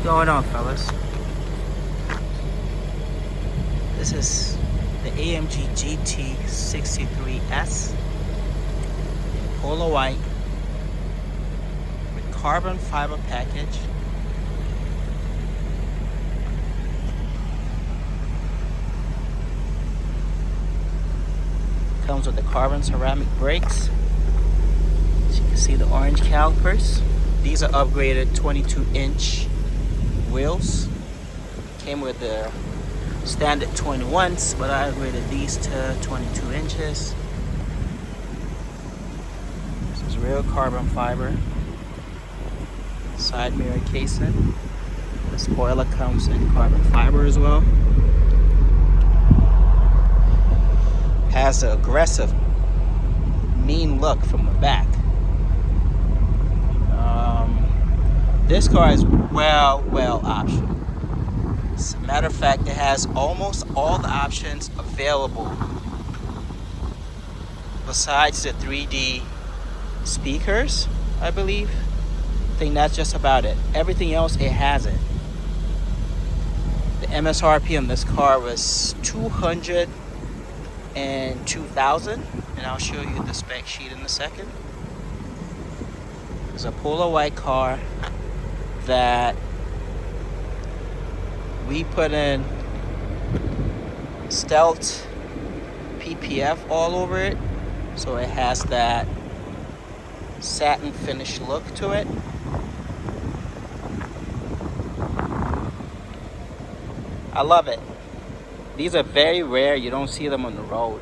going on, fellas? This is the AMG GT63S in Polo White with carbon fiber package. Comes with the carbon ceramic brakes. As you can see, the orange calipers. These are upgraded 22-inch wheels. Came with the standard 21s, but I upgraded these to 22 inches. This is real carbon fiber. Side mirror casing. The spoiler comes in carbon fiber as well. Has an aggressive, mean look from the back. This car is well optioned. As a matter of fact, it has almost all the options available besides the 3D speakers, I believe. I think that's just about it. Everything else, it has it. The MSRP on this car was $202,000, and I'll show you the spec sheet in a second. It's a Polo White car that we put in stealth PPF all over it, so it has that satin finish look to it. I love it. These are very rare. You don't see them on the road.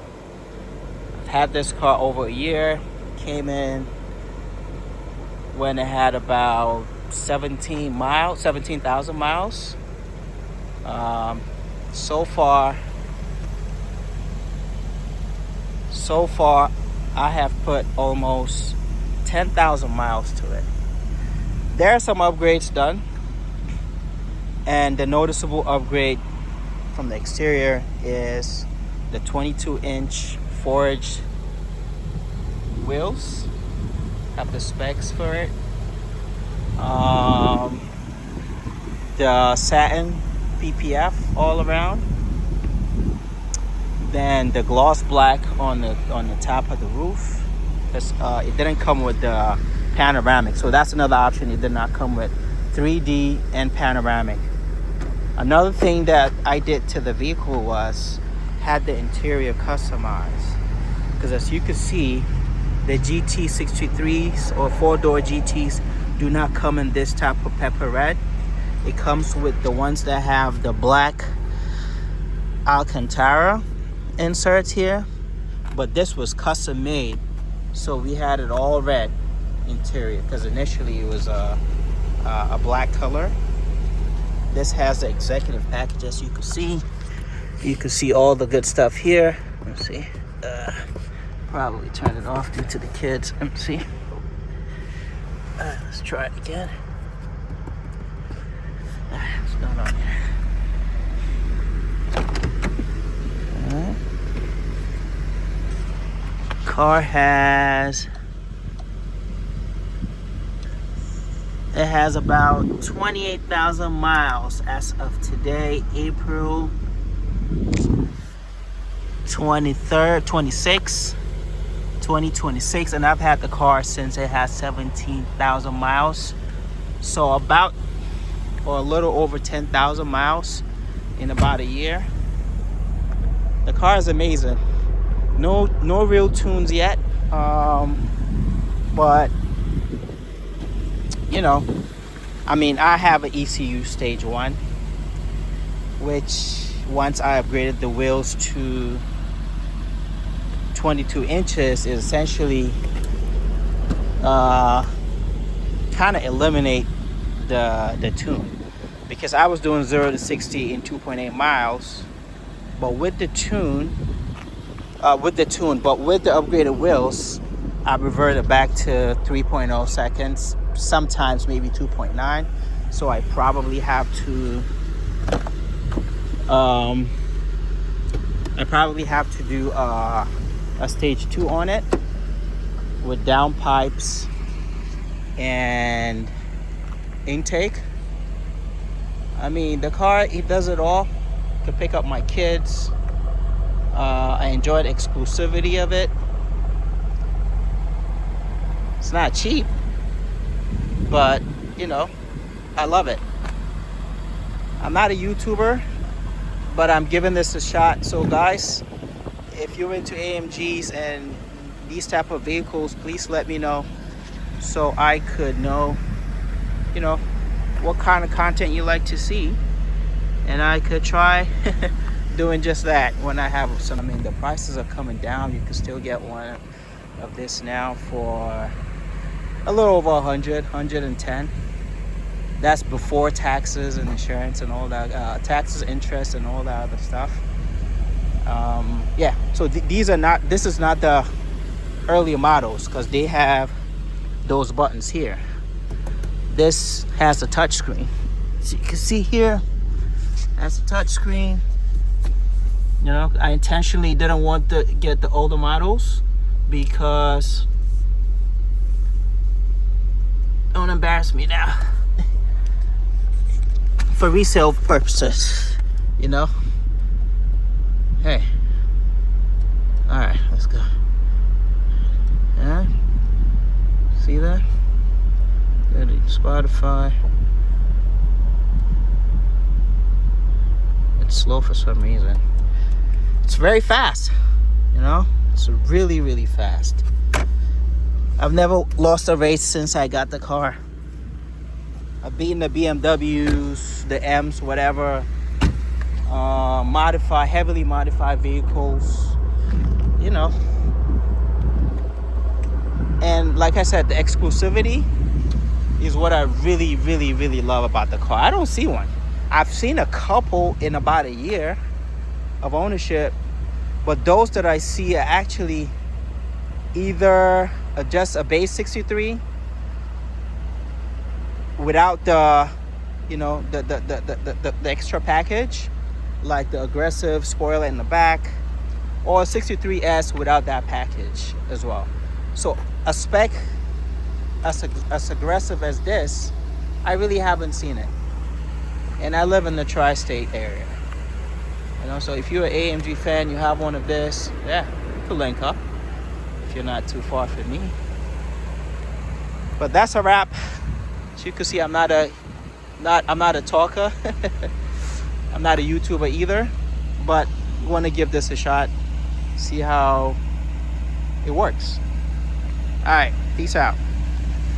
I've had this car over a year. Came in when it had about 17,000 miles. So far, I have put almost 10,000 miles to it. There are some upgrades done, and the noticeable upgrade from the exterior is the 22-inch forged wheels. Have the specs for it. The satin PPF all around. Then the gloss black on the top of the roof. It didn't come with the panoramic, so that's another option. It did not come with 3D and panoramic. Another thing that I did to the vehicle was had the interior customized, because as you can see, the GT63s or 4-door GTs do not come in this type of pepper red. It comes with the ones that have the black Alcantara inserts here, but this was custom made, so we had it all red interior, because initially it was a black color. This has the executive package, as you can see. You can see all the good stuff here. Let's see. Probably turn it off due to the kids. Let me see. Let's try it again. What's going on here? Car has about 28,000 miles as of today, April 23rd, 2026, and I've had the car since it has 17,000 miles, so about or a little over 10,000 miles in about a year. The car is amazing. No real tunes yet, but you know, I mean, I have an ECU stage 1, which once I upgraded the wheels to 22 inches is essentially kind of eliminate the tune, because I was doing 0 to 60 in 2.8 miles, but with the upgraded wheels, I reverted back to 3.0 seconds, sometimes maybe 2.9. So I probably have to do a stage 2 on it with downpipes and intake. I mean, the car, it does it all. Could pick up my kids. I enjoy the exclusivity of it. It's not cheap, but you know, I love it. I'm not a YouTuber, but I'm giving this a shot. So guys, if you're into AMGs and these type of vehicles, please let me know so I could know, you know, what kind of content you like to see, and I could try doing just that when I have some. I mean, the prices are coming down. You can still get one of this now for a little over 110. That's before taxes and insurance and all that, taxes, interest, and all that other stuff. Yeah, so these are not, this is not the earlier models, because they have those buttons here. This has a touch screen, so you can see here, that's a touch screen. You know, I intentionally didn't want to get the older models because, don't embarrass me now, for resale purposes, you know. Hey, all right, let's go. Yeah, see that? Good, Spotify. It's slow for some reason. It's very fast, you know. It's really, really fast. I've never lost a race since I got the car. I've beaten the BMWs, the M's, whatever, heavily modified vehicles, you know. And like I said, the exclusivity is what I really, really, really love about the car. I don't see one. I've seen a couple in about a year of ownership, but those that I see are actually either just a base 63 without the, you know, the extra package, like the aggressive spoiler in the back, or a 63S without that package as well. So a spec as aggressive as this, I really haven't seen it. And I live in the tri-state area, you know. So if you're an AMG fan, you have one of this, yeah, you could link up if you're not too far from me. But that's a wrap. As you can see, I'm not a talker. I'm not a YouTuber either, but I want to give this a shot, see how it works. All right, peace out.